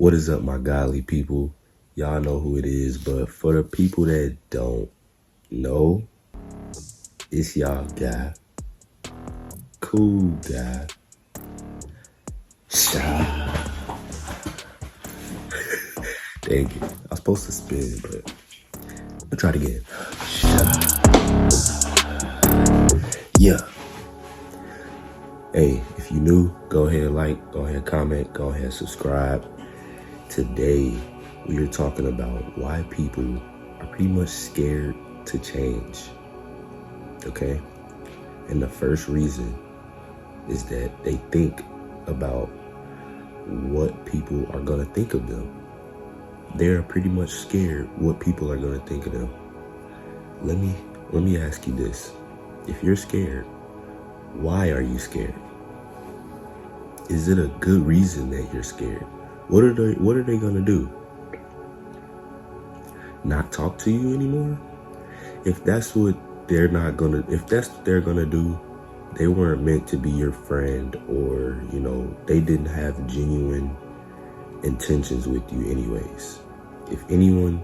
What is up, my godly people? Y'all know who it is, but for the people that don't know, it's y'all guy, cool guy, Shy. Thank you. I was supposed to spin, but I'll try it again. Shy. Yeah. Hey, if you new, go ahead like, go ahead comment, go ahead subscribe. Today, we are talking about why people are pretty much scared to change. Okay? And the first reason is that they think about what people are gonna think of them. They're pretty much scared what people are gonna think of them. Let me ask you this. If you're scared, why are you scared? Is it a good reason that you're scared? What are they gonna do? Not talk to you anymore? If that's what they're gonna do, they weren't meant to be your friend, or, they didn't have genuine intentions with you anyways. If anyone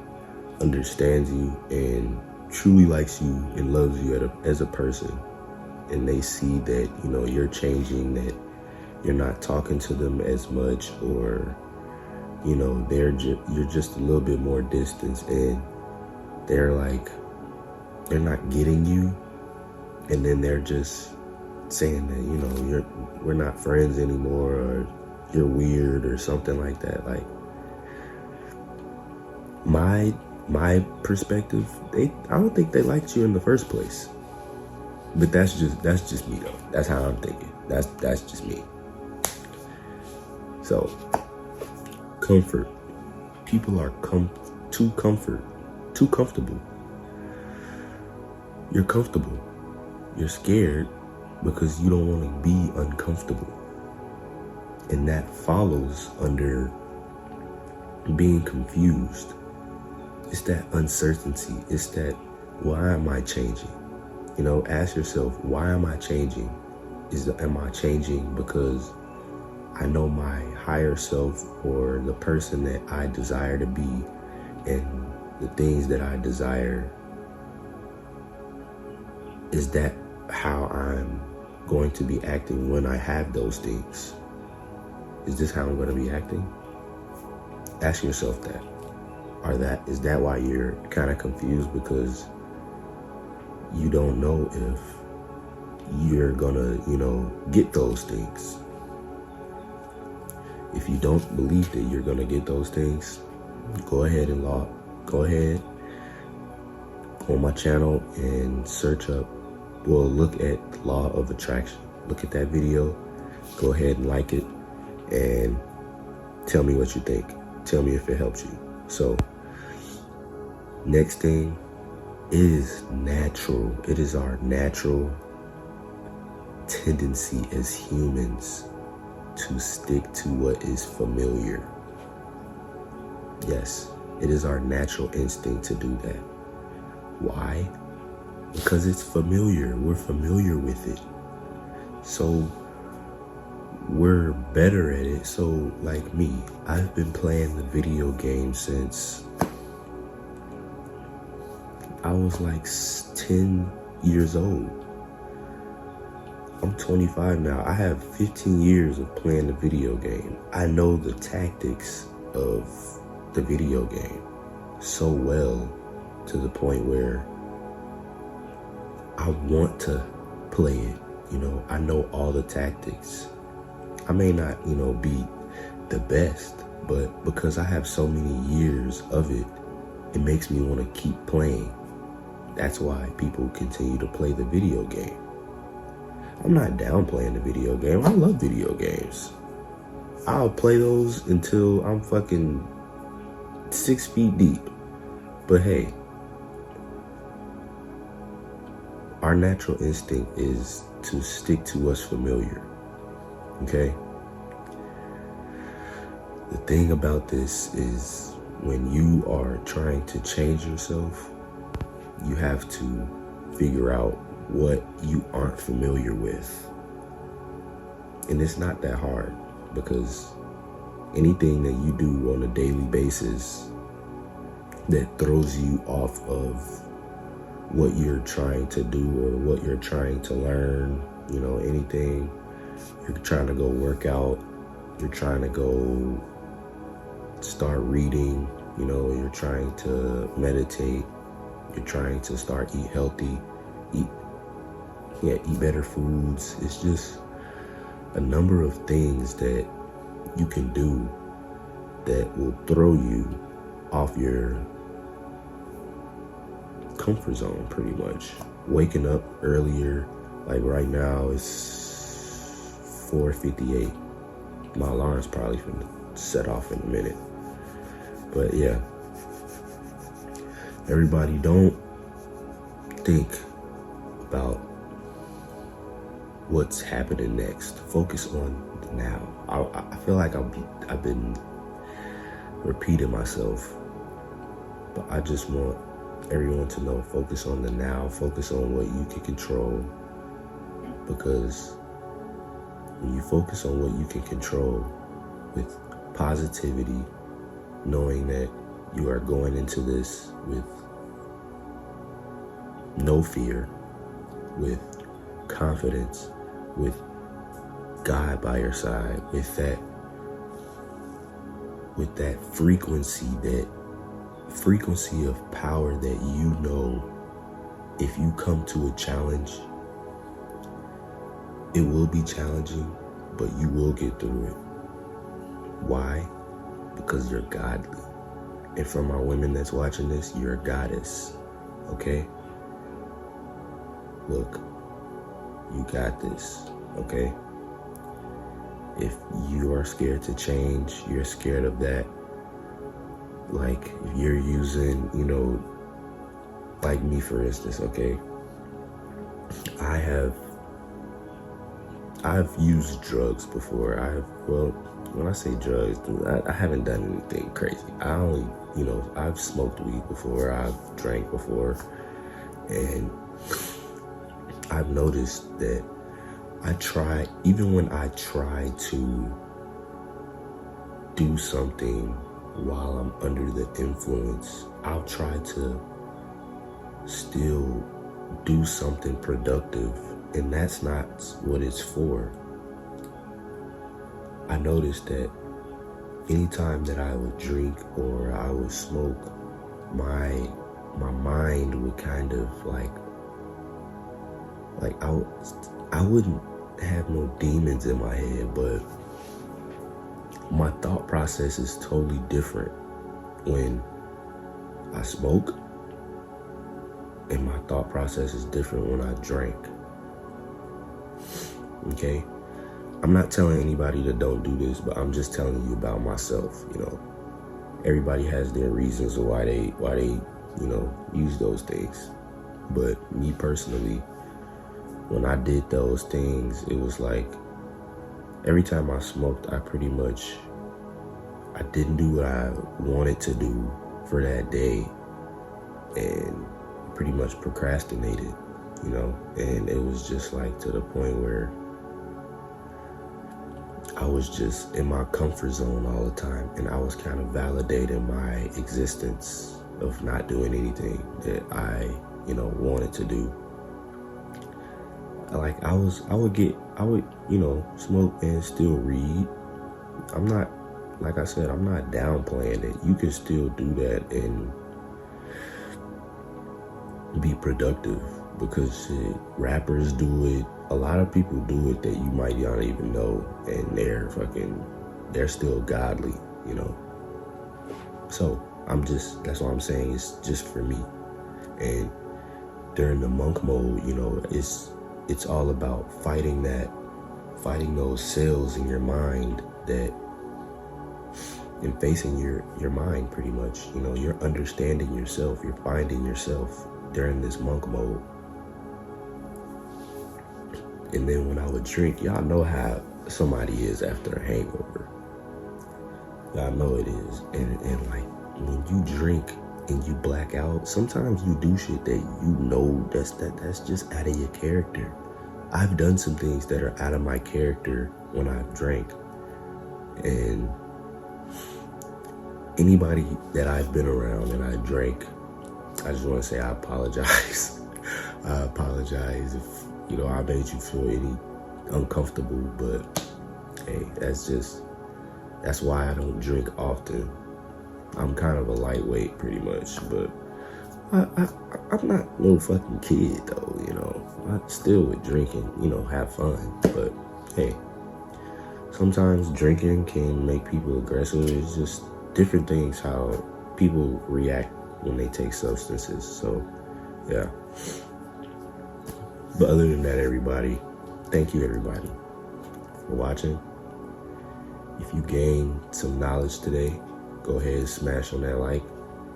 understands you and truly likes you and loves you as a person, and they see that, you're changing, that you're not talking to them as much, or, you're just a little bit more distance, and they're not getting you, and then they're just saying that, we're not friends anymore, or you're weird or something like that. Like, my perspective, I don't think they liked you in the first place. But that's just me though. That's how I'm thinking. That's just me. So, comfort. People are too comfortable. You're comfortable. You're scared because you don't want to be uncomfortable. And that follows under being confused. It's that uncertainty. It's that, why am I changing? Ask yourself, why am I changing? Am I changing because I know my higher self, or the person that I desire to be, and the things that I desire? Is that how I'm going to be acting when I have those things? Is this how I'm going to be acting? Ask yourself that. Is that why you're kind of confused? Because you don't know if you're gonna, get those things. If you don't believe that you're gonna get those things, go ahead on my channel and look at Law of Attraction. Look at that video, go ahead and like it, and tell me what you think. Tell me if it helps you. So, next thing is natural. It is our natural tendency as humans to stick to what is familiar. Yes, it is our natural instinct to do that. Why? Because it's familiar. We're familiar with it. So we're better at it. So, like me, I've been playing the video game since I was like 10 years old. I'm 25 now. I have 15 years of playing the video game. I know the tactics of the video game so well, to the point where I want to play it. I know all the tactics. I may not, be the best, but because I have so many years of it, it makes me want to keep playing. That's why people continue to play the video game. I'm not downplaying the video game. I love video games. I'll play those until I'm fucking 6 feet deep. But hey, our natural instinct is to stick to what's familiar. Okay? The thing about this is, when you are trying to change yourself, you have to figure out what you aren't familiar with. And it's not that hard, because, anything that you do on a daily basis that throws you off of what you're trying to do or what you're trying to learn, you know, anything, you're trying to go work out, you're trying to go start reading, you know, you're trying to meditate, you're trying to start eat healthy, eat better foods. It's just a number of things that you can do that will throw you off your comfort zone pretty much. Waking up earlier, like right now it's 4:58. My alarm's probably gonna set off in a minute. But yeah, everybody, don't think about what's happening next. Focus on the now. I feel like I've been repeating myself, but I just want everyone to know, focus on the now, focus on what you can control, because when you focus on what you can control with positivity, knowing that you are going into this with no fear, with confidence, with God by your side, with that frequency of power that you know, if you come to a challenge, it will be challenging, but you will get through it. Why? Because you're godly. And for my women that's watching this, you're a goddess, okay? Look, you got this, okay? If you are scared to change, you're scared of that, like if you're using, you know, like me for instance, okay? I've used drugs before. When I say drugs, I haven't done anything crazy. I've smoked weed before, I've drank before, and I've noticed that even when I try to do something while I'm under the influence, I'll try to still do something productive, and that's not what it's for. I noticed that anytime that I would drink or I would smoke, my mind would kind of like I wouldn't have no demons in my head, but my thought process is totally different when I smoke, and my thought process is different when I drink. Okay? I'm not telling anybody that don't do this, but I'm just telling you about myself, you know. Everybody has their reasons why they, you know, use those things. But me personally, when I did those things, it was like every time I smoked, I didn't do what I wanted to do for that day, and pretty much procrastinated, you know. And it was just like to the point where I was just in my comfort zone all the time, and I was kind of validating my existence of not doing anything that I, you know, wanted to do. Like I would, you know, smoke and still read. I'm not, like I said, I'm not downplaying it. You can still do that and be productive, because shit, rappers do it. A lot of people do it that you might not even know, and they're still godly, you know. So that's what I'm saying, it's just for me. And during the monk mode, you know, it's all about fighting those cells in your mind and facing your mind pretty much. You know, you're understanding yourself, you're finding yourself during this monk mode. And then when I would drink, y'all know how somebody is after a hangover. Y'all know it is. And like when you drink and you black out, sometimes you do shit that you know that's just out of your character. I've done some things that are out of my character when I've drank, and Anybody that I've been around and I drank, I just want to say I apologize. I apologize if, you know, I made you feel any uncomfortable, but hey, that's why I don't drink often. I'm kind of a lightweight pretty much, but I'm not no fucking kid though, you know. I still with drinking, you know, have fun, but hey, sometimes drinking can make people aggressive. It's just different things how people react when they take substances. So yeah. But other than that, everybody, thank you everybody for watching. If you gained some knowledge today, go ahead and smash on that like,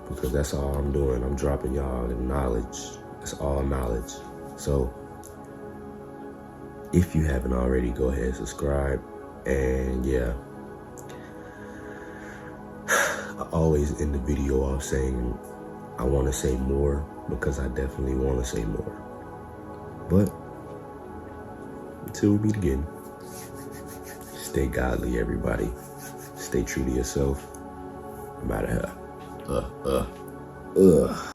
because that's all I'm doing. I'm dropping y'all the knowledge. It's all knowledge. So if you haven't already, go ahead and subscribe. And yeah, I always end the video off saying I want to say more, because I definitely want to say more. But until we meet again, stay godly, everybody. Stay true to yourself, no matter how.